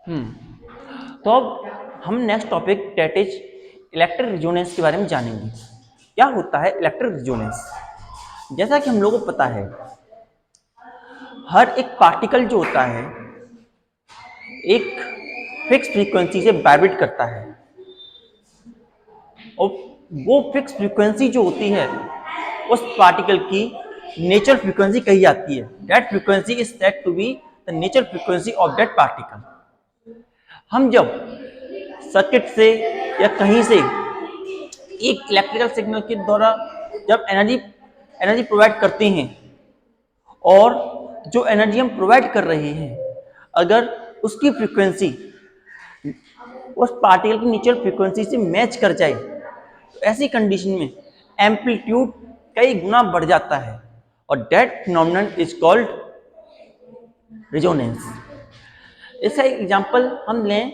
तो अब हम next topic date is electric resonance के बारे में जानेंगे। क्या होता है इलेक्ट्रिक रिजोनेंस? जैसा कि हम लोगों को पता है, हर एक पार्टिकल जो होता है एक फिक्स फ्रीक्वेंसी से वाइब्रेट करता है, और वो फिक्स फ्रीक्वेंसी जो होती है उस पार्टिकल की नेचुरल फ्रीक्वेंसी कही जाती है। That frequency is said to be the natural frequency of that particle. हम जब सर्किट से या कहीं से एक इलेक्ट्रिकल सिग्नल के द्वारा जब एनर्जी एनर्जी प्रोवाइड करते हैं, और जो एनर्जी हम प्रोवाइड कर रहे हैं अगर उसकी फ्रीक्वेंसी उस पार्टिकल की नेचुरल फ्रीक्वेंसी से मैच कर जाए, तो ऐसी कंडीशन में एम्पलीट्यूड कई गुना बढ़ जाता है, और that phenomenon is called resonance. इसका एग्जांपल हम लें,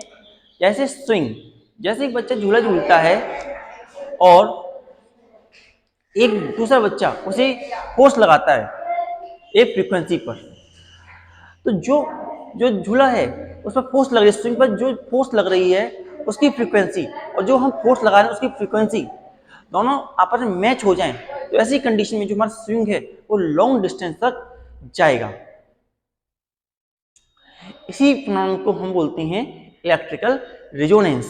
जैसे स्विंग। जैसे एक बच्चा झूला झूलता है और एक दूसरा बच्चा उसे फोर्स लगाता है एक फ्रीक्वेंसी पर, तो जो जो झूला है उस पर फोर्स लग रही है, स्विंग पर जो फोर्स लग रही है उसकी फ्रीक्वेंसी और जो हम फोर्स लगा रहे हैं उसकी फ्रीक्वेंसी दोनों आपस में मैच हो जाएं, तो ऐसी कंडीशन में जो हमारा स्विंग है वो लॉन्ग डिस्टेंस तक जाएगा। इसी फिनोमेनन को हम बोलते हैं इलेक्ट्रिकल रिजोनेंस।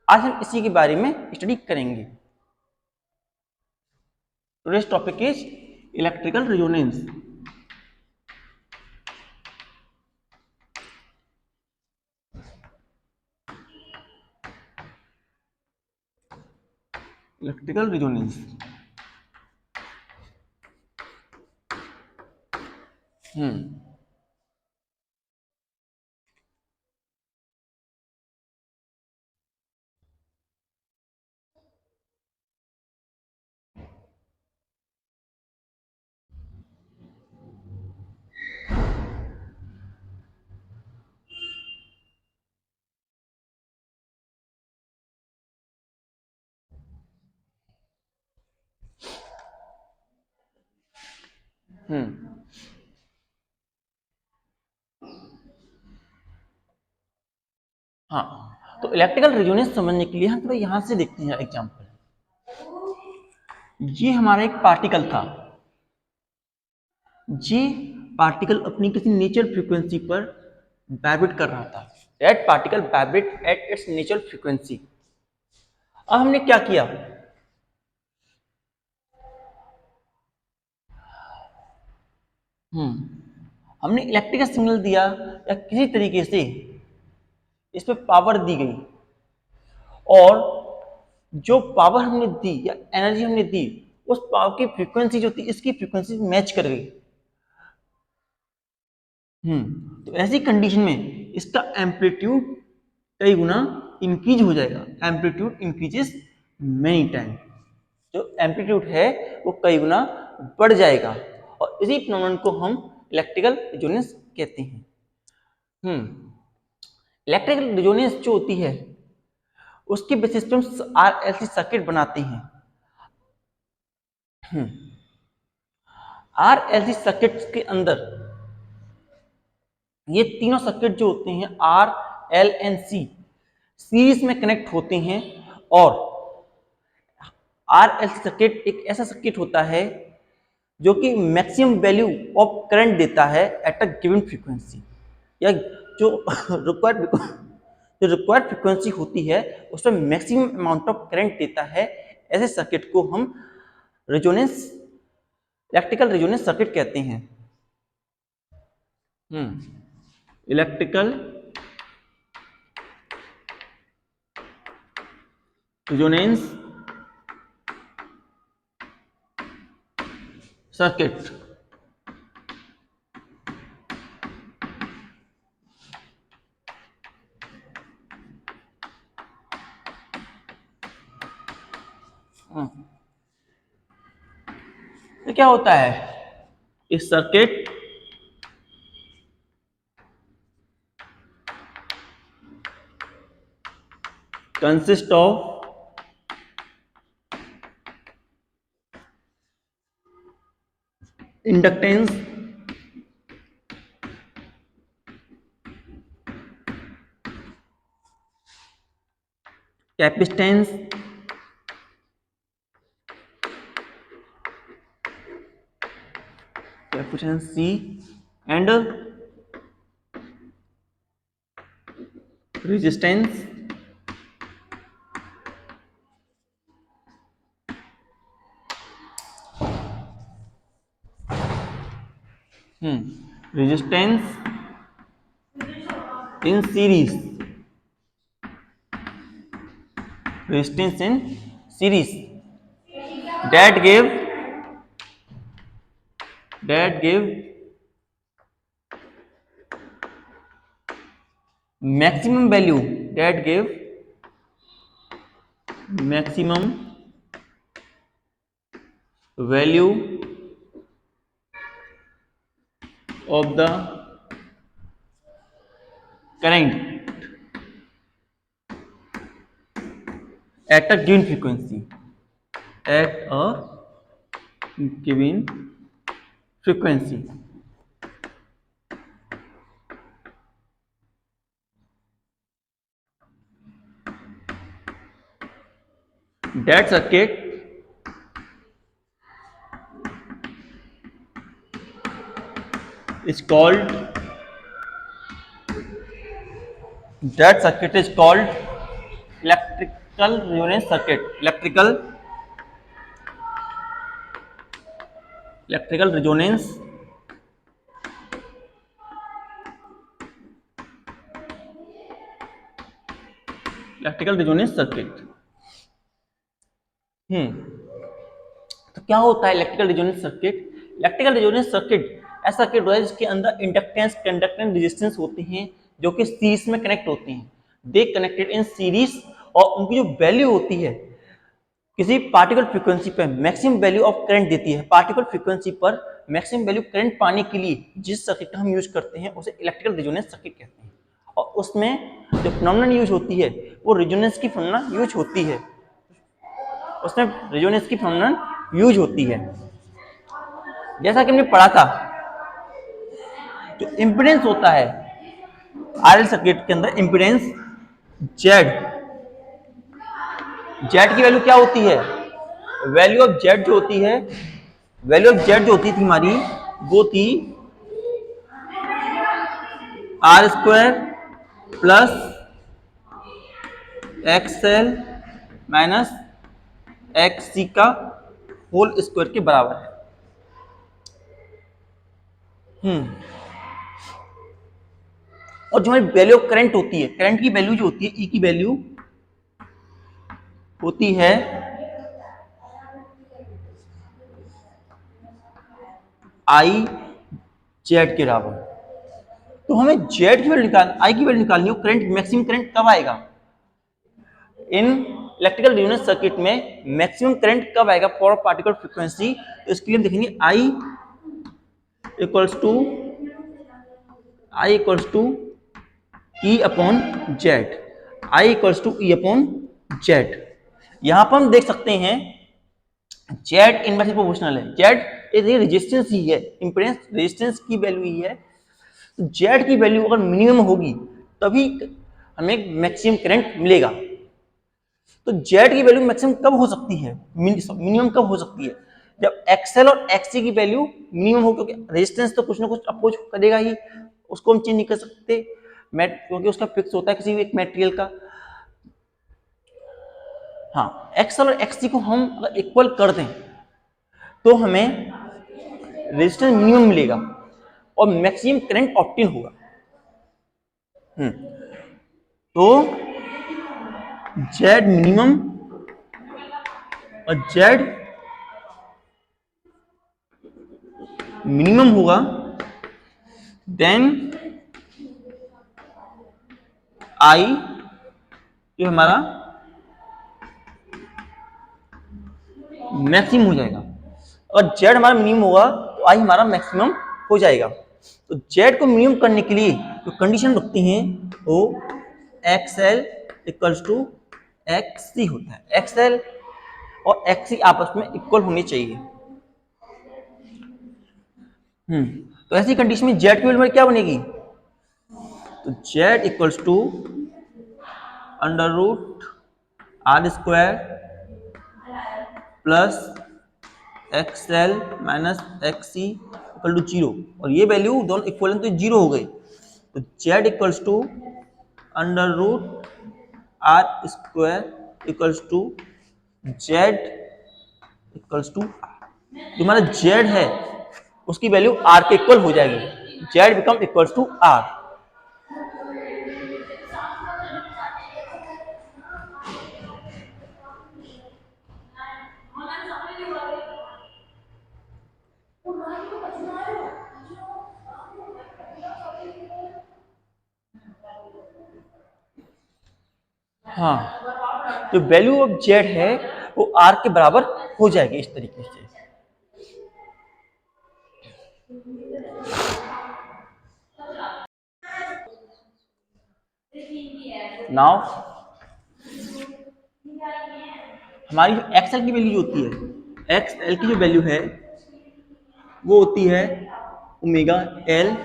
आज हम इसी के बारे में स्टडी करेंगे। Today's topic is electrical resonance. Electrical resonance. Hmm hmm हाँ, तो इलेक्ट्रिकल रेजोनेंस समझने के लिए हम थोड़ा यहाँ से देखते हैं एग्जांपल। ये हमारा एक पार्टिकल था, ये पार्टिकल अपनी किसी नेचुरल फ्रीक्वेंसी पर वाइब्रेट कर रहा था। That particle vibrate at its natural frequency. अब हमने क्या किया, हमने इलेक्ट्रिकल सिग्नल दिया या किसी तरीके से इस पर पावर दी गई, और जो पावर हमने दी या एनर्जी हमने दी उस पावर की फ्रीक्वेंसी जो थी इसकी फ्रीक्वेंसी मैच कर गई। तो ऐसी कंडीशन में इसका एम्पलीट्यूड कई गुना इंक्रीज हो जाएगा। Amplitude increases many time. जो एम्पलीट्यूड है वो कई गुना बढ़ जाएगा, और इसी फिनोमेनन को हम इलेक्ट्रिकल रिजोनेंस कहते हैं। इलेक्ट्रिकल रिजोनेंस जो होती है उसकी बेसिस पे हम आरएलसी सर्किट बनाते हैं। आरएलसी सर्किट के अंदर ये तीनों सर्किट जो होते हैं R L and C series में कनेक्ट होते हैं, और आरएलसी सर्किट एक ऐसा सर्किट होता है जो कि मैक्सिमम वैल्यू ऑफ करंट देता है एट अ गिवन फ्रीक्वेंसी, या जो रिक्वायर्ड फ्रीक्वेंसी होती है उस पर मैक्सिमम अमाउंट ऑफ करंट देता है। ऐसे सर्किट को हम रिजोनेंस इलेक्ट्रिकल रिजोनेंस सर्किट कहते हैं। Electrical resonance circuit. तो क्या होता है इस circuit consist of inductance capacitance C and resistance resistance in series, resistance in series that give maximum value, that give maximum value of the current at a given frequency, at a given frequency. That circuit is called electrical resonance circuit. Electrical resonance circuit. तो क्या होता है electrical resonance circuit? Electrical resonance circuit ऐसा circuit होता है जिसके अंदर inductance, conductance, resistance होते हैं जो कि सीरीज में कनेक्ट होते हैं। दे कनेक्टेड इन सीरीज और उनकी जो वैल्यू होती है किसी पार्टिकुलर फ्रीक्वेंसी पर मैक्सिमम वैल्यू ऑफ करंट देती है। पार्टिकुलर फ्रीक्वेंसी पर मैक्सिमम वैल्यू करंट पाने के लिए जिस सर्किट का हम यूज करते हैं उसे इलेक्ट्रिकल रेजोनेंस सर्किट कहते हैं। और उसमें जो फिनोमेनन यूज होती है वो रेजोनेंस की फिनोमेनन यूज होती है, उसमें रेजोनेंस की फिनोमेनन यूज होती है। जैसा कि हमने पढ़ा था जो इंपीडेंस होता है आरएल सर्किट के अंदर, इंपीडेंस जेड की वैल्यू क्या होती है? वैल्यू ऑफ जेड जो होती है, वैल्यू ऑफ जेड जो होती थी हमारी वो थी R square plus XL minus X C का होल स्क्वायर के बराबर है। और जो हमारी वैल्यू ऑफ करंट होती है, करंट की वैल्यू जो होती है, ई की वैल्यू होती है आई जेड के बराबर। तो हमें जेड की वैल्यू आई की वैल्यू निकालनी हो, करंट मैक्सिमम करंट कब आएगा इन इलेक्ट्रिकल रेजोनेंस सर्किट में? मैक्सिमम करंट कब आएगा फॉर पार्टिकुलर फ्रीक्वेंसी? तो इसके लिए हम देखेंगे I equals to E upon Z, I equals to E upon Z. यहां पर हम देख सकते हैं जेड इनवर्सली प्रोपोर्शनल है, जेड इज रेजिस्टेंस ही है, इंपीडेंस रेजिस्टेंस की वैल्यू ही है। तो जेड की वैल्यू अगर मिनिमम होगी तभी हमें मैक्सिमम करंट मिलेगा। तो जेड की वैल्यू मैक्सिमम कब हो सकती है, मिनिमम कब हो सकती है? जब एक्सएल और एक्ससी की वैल्यू मिनिमम हो, क्योंकि रेजिस्टेंस तो कुछ ना कुछ अपोज करेगा ही, उसको हम चेंज नहीं कर सकते क्योंकि उसका फिक्स होता है किसी भी एक मटेरियल का। हाँ, एक्सएल और एक्ससी को हम अगर इक्वल कर दें तो हमें रेजिस्टेंस मिनिमम मिलेगा और मैक्सिमम करंट ऑब्टेन होगा। तो जेड मिनिमम और जेड मिनिमम होगा, देन आई जो हमारा मैक्सिमम हो जाएगा, और जेड हमारा मिनिमम होगा तो आई हमारा मैक्सिमम हो जाएगा। तो जेड को मिनिमम करने के लिए जो कंडीशन रखते हैं वो एक्सएल इक्वल्स टू एक्ससी होता है। एक्सएल और एक्ससी आपस में इक्वल होने चाहिए। तो ऐसी कंडीशन में जेड की वैल्यू क्या बनेगी? तो Z equals to under root R square plus X L minus X C equal to 0, और ये वैल्यू दोनों इक्वल तो 0 हो गई, तो Z equals to under root R square equals to Z equals to, जो हमारा जेड है उसकी वैल्यू आर के इक्वल हो जाएगी, Z become equals to R. हाँ, जो वैल्यू ऑफ जेड है वो आर के बराबर हो जाएगी इस तरीके से। नाउ हमारी जो एक्स एल की वैल्यू होती है, एक्स एल की जो वैल्यू है वो होती है ओमेगा एल,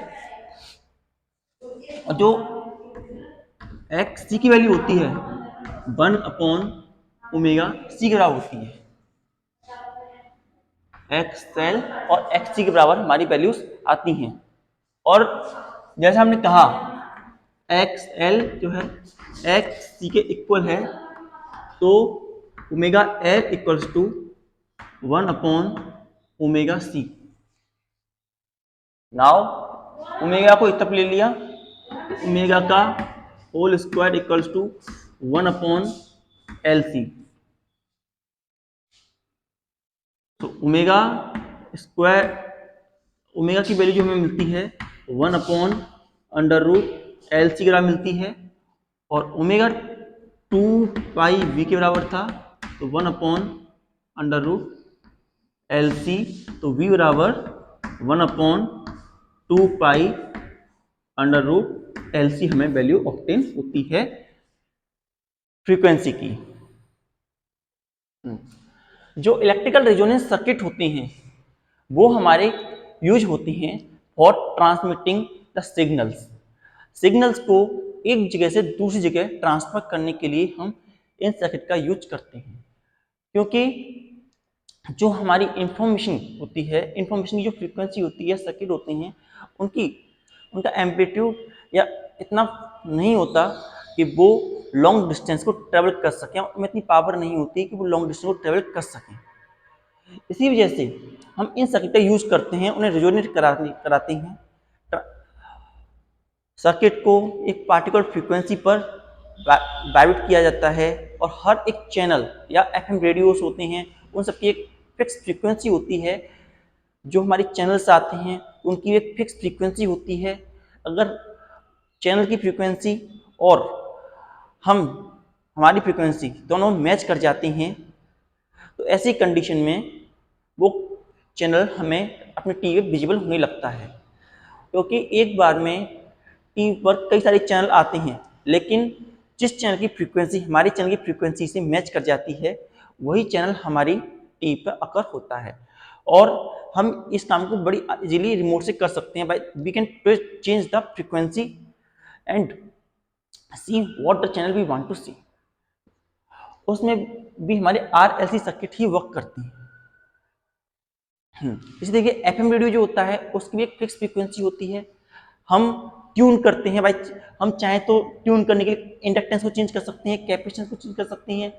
और जो एक्स सी की वैल्यू होती है 1 ओमेगा सी के बराबर होती है। एक्स एल और एक्स सी के बराबर हमारी वैल्यूज आती हैं, और जैसे हमने कहा एक्स एल जो है एक्स सी के इक्वल है, तो omega L equals to 1 omega C. Now omega को इतना ले लिया, ओमेगा का whole square equals to 1/LC, तो ओमेगा स्क्वायर, ओमेगा की वैल्यू जो हमें मिलती है 1/√LC के बराबर मिलती है, और ओमेगा 2πV के बराबर था, तो 1/√LC, तो V बराबर 1/2π√LC हमें वैल्यू ऑब्टेन होती है फ्रीक्वेंसी की। जो इलेक्ट्रिकल रेजोनेंस सर्किट होते हैं वो हमारे यूज होते हैं for transmitting the signals, signals को एक जगह से दूसरी जगह ट्रांसफर करने के लिए हम इन सर्किट का यूज करते हैं, क्योंकि जो हमारी इंफॉर्मेशन होती है, इंफॉर्मेशन की जो फ्रीक्वेंसी होती है, सर्किट होते हैं उनका एम्पलीट्यूड या इतना नहीं होता कि वो लॉन्ग डिस्टेंस को ट्रेवल कर सकें, उनमें इतनी पावर नहीं होती कि वो लॉन्ग डिस्टेंस को ट्रेवल कर सकें। इसी वजह से हम इन सर्किट का यूज करते हैं, उन्हें रेजोनेट कराते हैं। सर्किट को एक पार्टिकुलर फ्रीक्वेंसी पर वाइब्रेट किया जाता है, और हर एक चैनल या एफएम रेडियोस होते हैं उन सबकी एक फिक्स फ्रीक्वेंसी होती है। जो हमारे चैनल्स आते हैं उनकी एक फिक्स फ्रीक्वेंसी होती है। अगर चैनल की फ्रीक्वेंसी और हमारी फ्रीक्वेंसी दोनों मैच कर जाते हैं, तो ऐसी कंडीशन में वो चैनल हमें अपने टीवी पर विजिबल होने लगता है, क्योंकि एक बार में टीवी पर कई सारे चैनल आते हैं, लेकिन जिस चैनल की फ्रीक्वेंसी हमारे चैनल की फ्रीक्वेंसी से मैच कर जाती है वही चैनल हमारी टीवी पर अकर होता है, और हम इस काम को बड़ी इजीली रिमोट से कर सकते हैं। By we can change the frequency and see what the channel we want to see. उसमें भी हमारे RLC सर्किट ही वर्क करती है। इसी देखिए एफएम रेडियो जो होता है उसकी भी एक फिक्स फ्रीक्वेंसी होती है। हम ट्यून करते हैं भाई, हम चाहें तो ट्यून करने के लिए इंडक्टेंस को चेंज कर सकते हैं, कैपेसिटेंस को चेंज कर सकते हैं,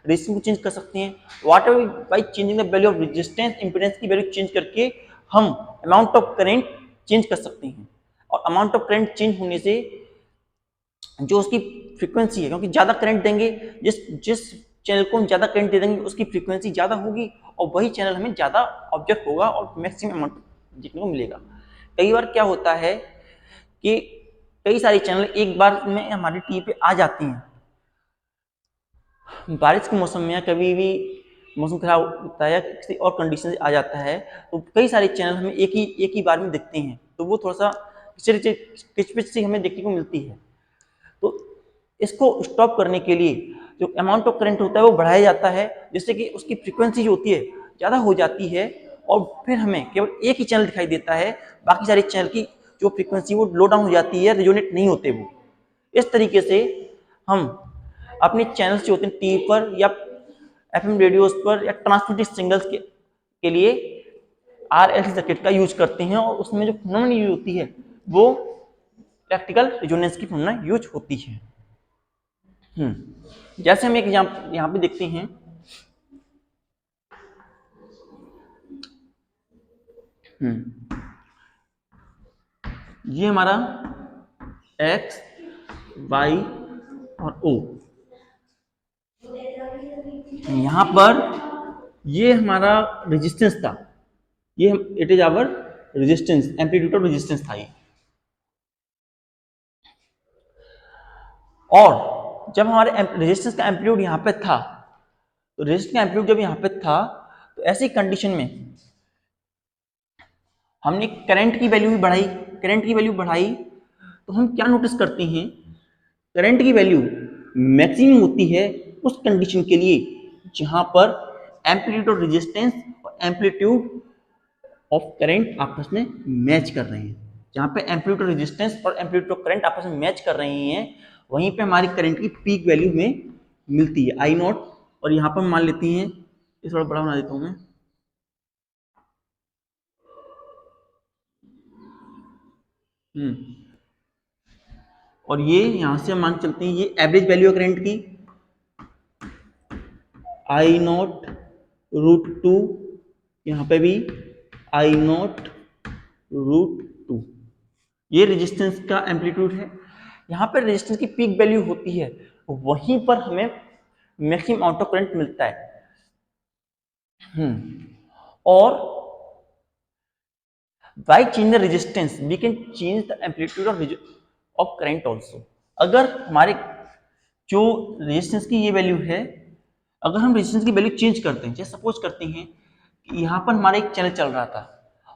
रेजिस्टेंस को चेंज कर सकते हैं। What ever by changing the value of resistance, impedance की वैल्यू चेंज करके हम अमाउंट ऑफ करंट चेंज कर सकते हैं, और अमाउंट ऑफ करंट चेंज होने से जो उसकी फ्रीक्वेंसी है, क्योंकि ज़्यादा करंट देंगे, जिस चैनल को हम ज़्यादा करंट दे देंगे उसकी फ्रीक्वेंसी ज़्यादा होगी, और वही चैनल हमें ज़्यादा ऑब्जेक्ट होगा और मैक्सिमम अमाउंट देखने को मिलेगा। कई बार क्या होता है कि कई सारे चैनल एक बार में हमारे टीवी पे आ जाते हैं, बारिश के मौसम में या कभी भी मौसम खराब होता है या किसी और कंडीशन से आ जाता है, तो कई सारे चैनल हमें एक ही बार में दिखते हैं, तो वो थोड़ा सा किचपिच सी हमें देखने को मिलती है। तो इसको स्टॉप करने के लिए जो अमाउंट ऑफ करंट होता है वो बढ़ाया जाता है, जिससे कि उसकी फ्रीक्वेंसी जो होती है ज़्यादा हो जाती है, और फिर हमें केवल एक ही चैनल दिखाई देता है, बाकी सारे चैनल की जो फ्रीक्वेंसी वो लो डाउन हो जाती है, रेजोनेट नहीं होते वो। इस तरीके से हम अपने चैनल्स जो होते हैं टीवी पर या एफएम रेडियोस पर या ट्रांसमिटेड सिग्नल्स के लिए आरएलसी सर्किट का यूज करते हैं, और उसमें जो फिनोमेना यूज होती है वो प्रैक्टिकल रेजोनेंस की फिनोमेना यूज होती है। जैसे हम एक यहाँ पे देखते हैं, ये हमारा एक्स वाई और ओ, यहां पर ये हमारा रेजिस्टेंस था, ये it is our resistance, amplitude of resistance था ये। और जब हमारे रेजिस्टेंस का एम्पलीट्यूड यहाँ पे था, तो रेजिस्टेंस का एम्पलीट्यूड जब यहाँ पे था, तो ऐसी कंडीशन में हमने करंट की वैल्यू भी बढ़ाई। करंट की वैल्यू बढ़ाई तो हम क्या नोटिस करते हैं, करंट की वैल्यू मैक्सिमम होती है उस कंडीशन के लिए जहां पर एम्पलीट्यूड ऑफ रेजिस्टेंस और एम्पलीट्यूड ऑफ करंट आपस में मैच कर रहे हैं। जहां पे एम्पलीट्यूड ऑफ रेजिस्टेंस और एम्पलीट्यूड ऑफ करंट आपस में मैच कर रहे हैं, वहीं पे हमारी करंट की पीक वैल्यू में मिलती है आई नॉट। और यहाँ पर मान लेती हैं, इस थोड़ा बड़ा बना देता हूं मैं, और ये यहां से हम मान चलते हैं ये एवरेज वैल्यू है करंट की, आई नॉट रूट टू, यहाँ पे भी आई नॉट रूट टू, ये रेजिस्टेंस का एम्पलीट्यूड है। यहाँ पर रेजिस्टेंस की पीक वैल्यू होती है, वहीं पर हमें मैक्सिमम अमाउंट ऑफ करंट मिलता है। और by change the resistance we can change the amplitude of current also। अगर हमारे जो रेजिस्टेंस की ये वैल्यू है, अगर हम रेजिस्टेंस की वैल्यू चेंज करते हैं, जैसे सपोज करते हैं कि यहाँ पर हमारा एक चैनल चल रहा था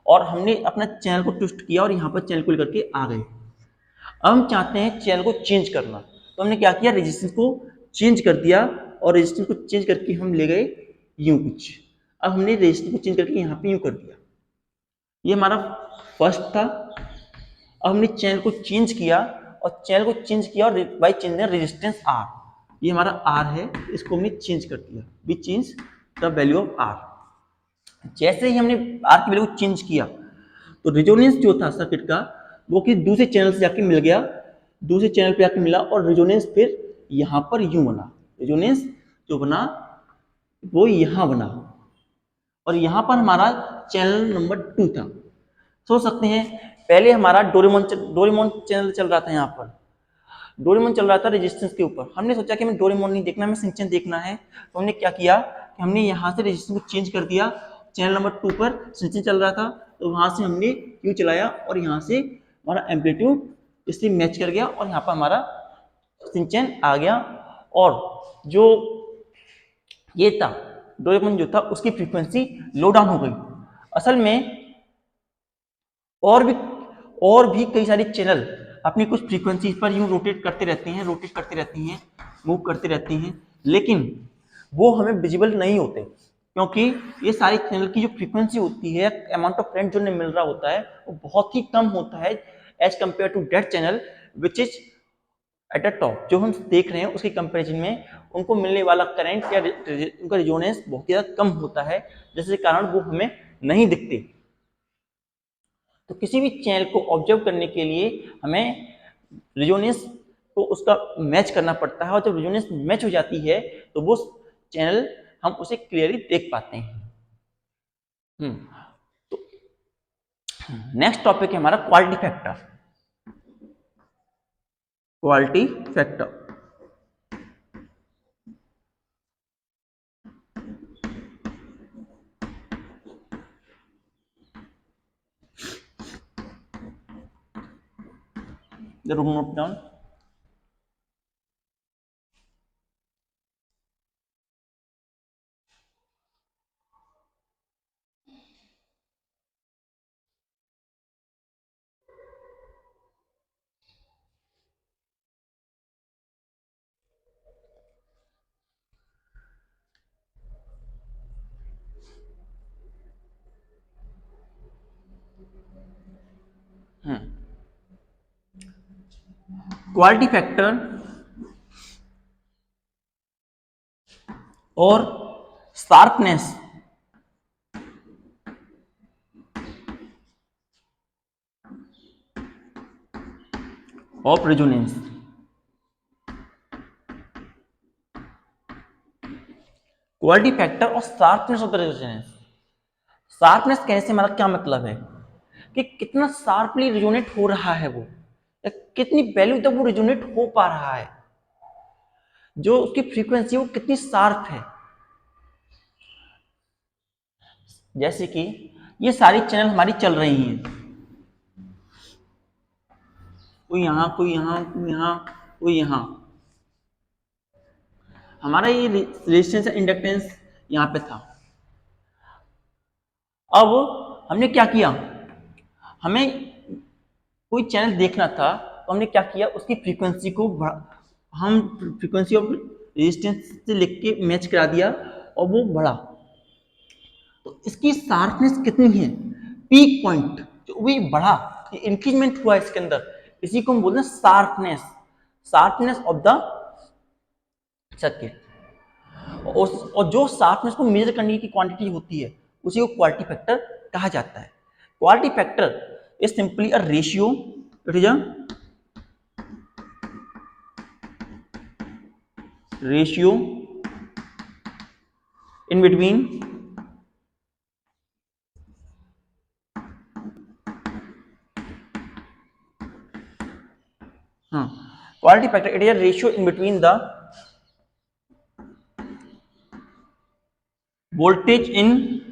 और हमने अपना चैनल को ट्विस्ट किया और यहाँ पर चैनल को लेकर के आ गए। अब हम चाहते हैं चैनल को चेंज करना, तो हमने क्या किया, रेजिस्टेंस को चेंज कर दिया, और रेजिस्टेंस को चेंज करके हम ले गए यूं कुछ। अब हमने रेजिस्टेंस को चेंज करके यहाँ पे यूं कर दिया, ये हमारा फर्स्ट था। अब हमने चैनल को चेंज किया, और चैनल को चेंज किया और बाई चेंज रेजिस्टेंस आर, ये हमारा आर है, इसको हमने चेंज कर दिया, we change the value of R. जैसे ही हमने आर की वैल्यू को चेंज किया, तो रेजोनेंस जो था सर्किट का वो कि दूसरे चैनल से जाके मिल गया, दूसरे चैनल पे जाके मिला, और रेजोनेंस फिर यहां पर यूं बना, रेजोनेंस जो बना वो यहां बना, और यहां पर हमारा चैनल नंबर 2 था। सोच सकते हैं पहले हमारा डोरेमोन चैनल चल रहा था, यहाँ पर डोरेमोन चल रहा था रेजिस्टेंस के ऊपर। हमने सोचा कि हमें डोरेमोन नहीं देखना, हमें शिनचैन देखना है, तो हमने क्या किया कि हमने यहाँ से रेजिस्टेंस को चेंज कर दिया। चैनल नंबर 2 पर शिनचैन चल रहा था, तो वहां से हमने क्यू चलाया, और यहाँ से हमारा एम्पलीट्यूड इससे मैच कर गया, और यहाँ पर हमारा शिनचैन आ गया। और जो ये था डोरेमोन जो था उसकी फ्रीक्वेंसी लो डाउन हो गई। असल में और भी कई सारे चैनल अपनी कुछ फ्रीक्वेंसी पर यूं रोटेट करते रहते हैं, मूव करते रहते हैं, लेकिन वो हमें विजिबल नहीं होते, क्योंकि ये सारे चैनल की जो फ्रीक्वेंसी होती है, अमाउंट ऑफ करंट जो मिल रहा होता है वो बहुत ही कम होता है as compare to that channel which is at the top. जो हम देख रहे हैं उसके कंपेरिजन में उनको मिलने वाला करंट या उनका रेजोनेंस बहुत ज़्यादा कम होता है, जिसके कारण वो हमें नहीं दिखते। तो किसी भी चैनल को ऑब्जर्व करने के लिए हमें रेजोनेंस को उसका मैच करना पड़ता है, और जब रेजोनेंस मैच हो जाती है तो वो चैनल हम उसे क्लियरली देख पाते हैं। तो नेक्स्ट टॉपिक है हमारा quality factor. Quality factor the room note down। Quality factor और sharpness of resonance. Quality factor और sharpness of the resonance. Sharpness कहने से हमारा क्या मतलब है कि कितना शार्पली रिजोनेट हो रहा है वो, या कितनी वैल्यू तक वो रिजोनेट हो पा रहा है, जो उसकी फ्रीक्वेंसी वो कितनी शार्प है। जैसे कि ये सारी चैनल हमारी चल रही हैं, कोई यहाँ कोई यहाँ कोई यहाँ कोई यहाँ, हमारा ये रेजिस्टेंस इंडक्टेंस यहाँ पे था। अब हमने क्या किया, हमें कोई चैनल देखना था तो हमने क्या किया, उसकी फ्रीक्वेंसी को हम फ्रीक्वेंसी ऑफ रेजिस्टेंस से लिख के मैच करा दिया और वो बढ़ा। तो इसकी शार्पनेस कितनी है, पीक पॉइंट जो भी बढ़ा, इंक्रीजमेंट हुआ इसके अंदर, इसी को हम बोलते हैं sharpness, sharpness of the circuit. और जो शार्पनेस को मेजर करने की क्वांटिटी होती है उसी को क्वालिटी फैक्टर कहा जाता है। Quality factor is simply a ratio, it is a ratio in between quality factor, it is a ratio in between the voltage in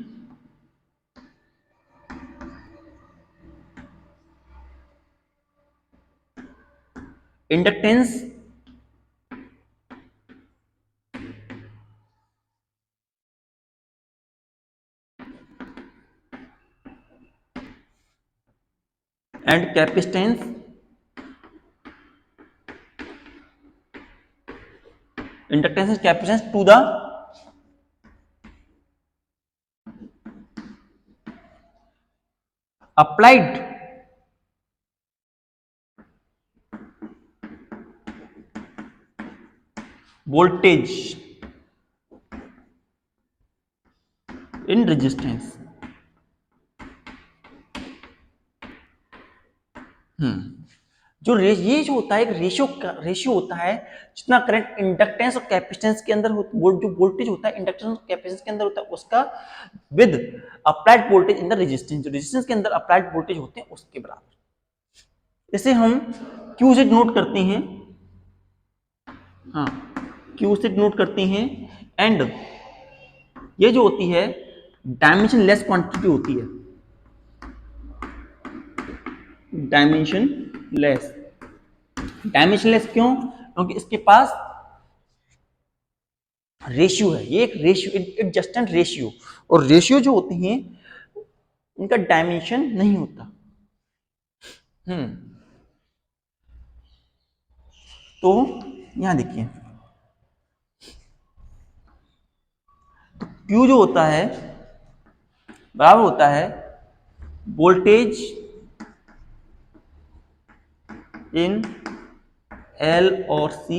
inductance and capacitance inductance and capacitance to the applied voltage in resistance। ये जो होता है एक ratio होता है, जितना current inductance और capacitance के अंदर जो वोल्टेज होता है इंडक्टेंस और कैपेसिटेंस के अंदर होता है उसका with applied voltage in the resistance, जो रेजिस्टेंस के अंदर अप्लाइड वोल्टेज होते हैं उसके बराबर। इसे हम क्यू से नोट करते हैं, हाँ क्यू से नोट करते हैं। एंड ये जो होती है डायमेंशन लेस क्वांटिटी होती है, डायमेंशन लेस। डायमेंशन लेस क्यों, क्योंकि इसके पास रेशियो है, ये एक ratio, it just an ratio, और रेशियो जो होते हैं इनका डायमेंशन नहीं होता। तो यहां देखिए, तो Q जो होता है बराबर होता है वोल्टेज इन L और C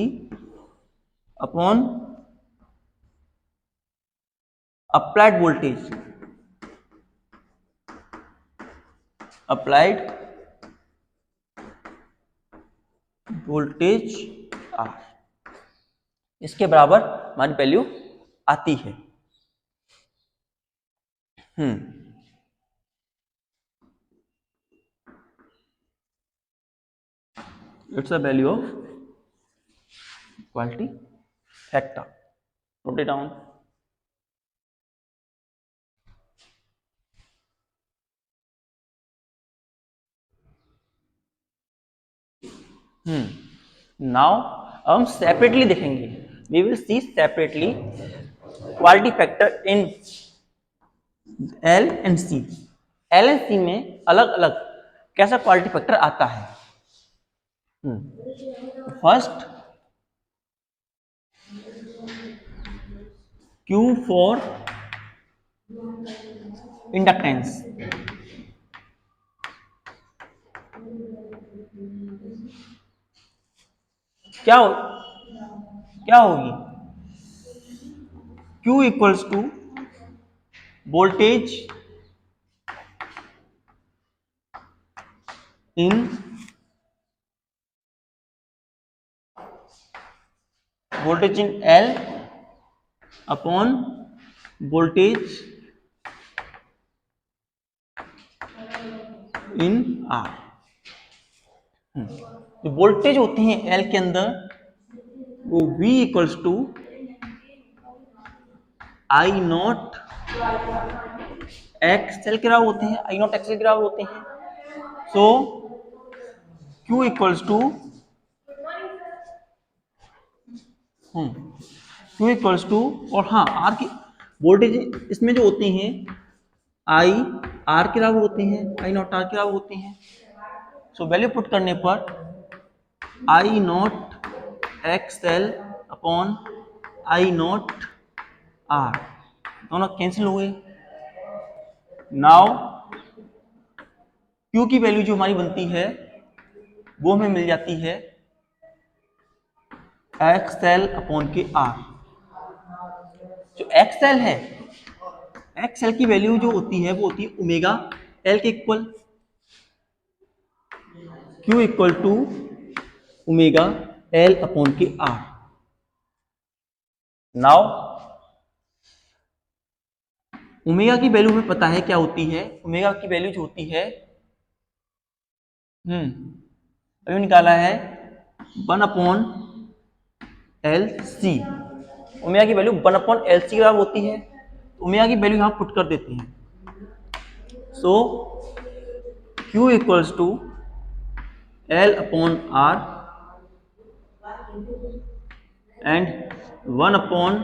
upon applied voltage, applied voltage R। इसके बराबर हमारी वैल्यू आती है। It's a value of quality factor. Note it down. Now हम सेपरेटली देखेंगे, we will see separately quality factor in L and C. L and C में अलग अलग कैसा क्वालिटी फैक्टर आता है। फर्स्ट क्यू फॉर इंडक्टेंस, क्या हो, क्या होगी Q equals to voltage in L upon voltage in R। जो वोल्टेज होते हैं L के अंदर वो V equals to I naught XL के बराबर होते हैं, I नॉट एक्सएल के बराबर होते हैं। So Q equals to Q equals to, और हाँ R की वोल्टेज इसमें जो होते हैं I R के बराबर होते हैं, I नॉट R के बराबर होते हैं। सो वैल्यू पुट करने पर I naught XL upon I not R दोनों कैंसिल हो गए। नाउ Q की वैल्यू जो हमारी बनती है वो हमें मिल जाती है एक्सएल अपॉन के R। जो एक्सएल है, एक्सएल की वैल्यू जो होती है वो होती है ओमेगा एल के equal. Q equal to omega L upon के R। नाउ ओमेगा की वैल्यू हमें पता है क्या होती है। ओमेगा की वैल्यू जो होती है अभी निकाला है 1 अपॉन एल सी। ओमेगा की वैल्यू 1 अपॉन एल सी के बराबर होती है। ओमेगा की वैल्यू यहां पुट कर देते हैं। So Q equals to L upon R and 1 upon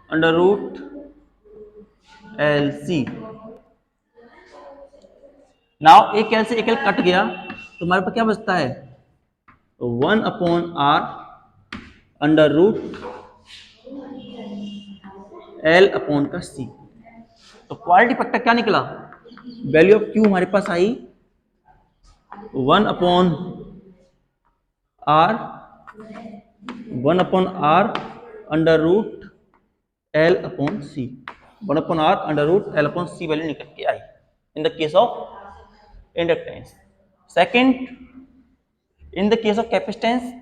under root L C. Now एक एल से एक एल कट गया तो हमारे पास क्या बचता है 1 upon R under root L upon का सी। तो क्वालिटी फैक्टर क्या निकला, वैल्यू ऑफ Q हमारे पास I 1 upon R 1 upon R under root L upon C. 1 upon R under root L upon C value निकल के I in the case of inductance. Second, in the case of capacitance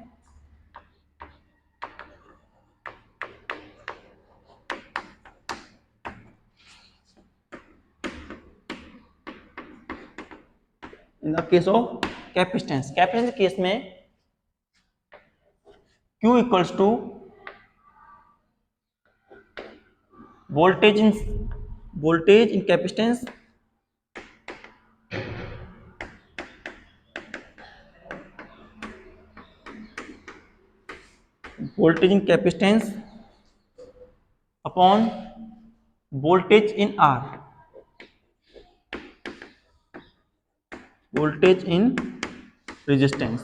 in the case of capacitance case में Q equals to voltage in capacitance upon voltage in R, voltage in resistance.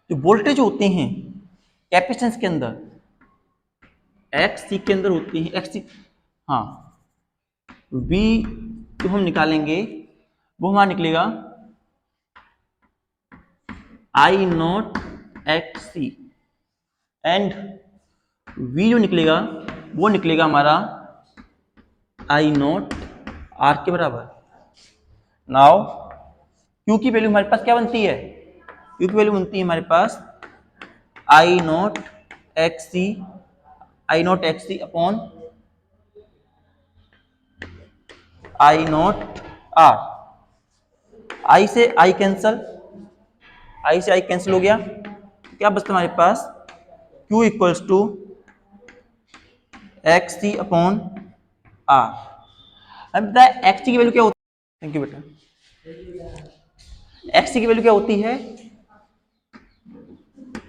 जो voltage होते हैं capacitance के अंदर x सी के अंदर होते हैं, एक्स सी, हाँ, वी जो हम निकालेंगे वो हमारा निकलेगा I naught X C and V जो निकलेगा वो निकलेगा हमारा आई नॉट आर के बराबर। नाउ क्यू की वैल्यू हमारे पास क्या बनती है, क्यू की वैल्यू बनती है हमारे पास I naught X C upon I naught R. I से आई कैंसल हो गया, क्या बचता हमारे पास Q equals to X C upon R. अब बताया एक्स टी की वैल्यू क्या होती है, थैंक यू बेटा, एक्स टी की वैल्यू क्या होती है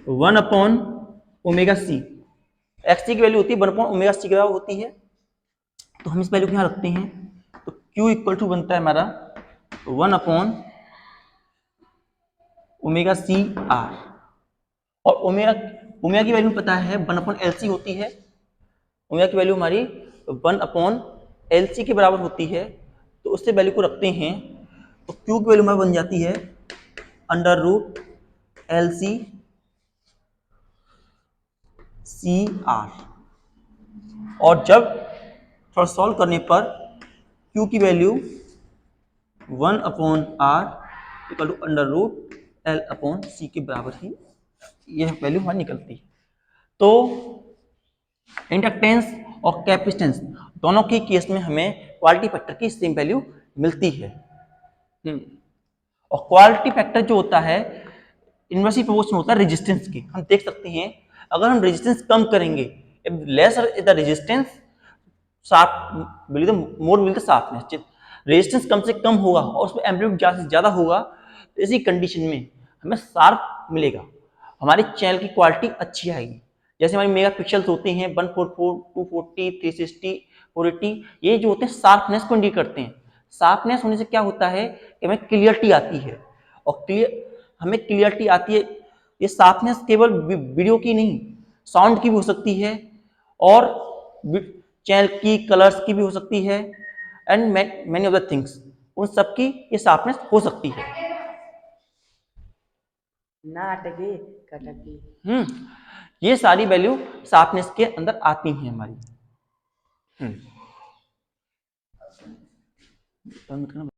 1 upon omega C. X T की वैल्यू होती है 1 अपॉन ओमेगा सी के बराबर होती है। तो हम इस वैल्यू को यहां रखते हैं तो Q इक्वल टू बनता है हमारा 1 अपॉन ओमेगा सी आर, और ओमेगा की वैल्यू पता है 1 अपॉन एल सी होती है। ओमेगा की वैल्यू हमारी 1 अपॉन एल सी के बराबर होती है, तो उससे वैल्यू को रखते हैं तो Q की वैल्यू हमारी बन जाती है अंडर रूट LC CR, और जब थोड़ा सॉल्व करने पर Q की value 1/R equal to √L/C के बराबर ही यह वैल्यू हमारी निकलती है। तो इंडक्टेंस और कैपेसिटेंस दोनों के केस में हमें क्वालिटी फैक्टर की सेम वैल्यू मिलती है। और क्वालिटी फैक्टर जो होता है इनवर्सली प्रोपोर्शनल होता है रेजिस्टेंस के। हम देख सकते हैं अगर हम रेजिस्टेंस कम करेंगे, lesser the resistance sharp will the more will the sharpness, resistance कम से कम होगा और उसमें एम्पलीट्यूड ज़्यादा से ज़्यादा होगा, तो इसी कंडीशन में हमें शार्प मिलेगा, हमारी चैनल की क्वालिटी अच्छी आएगी। जैसे हमारे मेगा पिक्सल्स होते हैं 144, 240, 360, 480, ये जो होते हैं शार्पनेस को इंडिकेट करते हैं। शार्पनेस होने से क्या होता है कि हमें क्लियरिटी आती है, और हमें क्लियरिटी आती है। ये शार्पनेस केवल वीडियो की नहीं, साउंड की भी हो सकती है, और चैनल की, कलर्स की भी हो सकती है, and many of the things, उन सब की ये शार्पनेस हो सकती है। ये सारी वैल्यू शार्पनेस के अंदर आती हैं हमारी।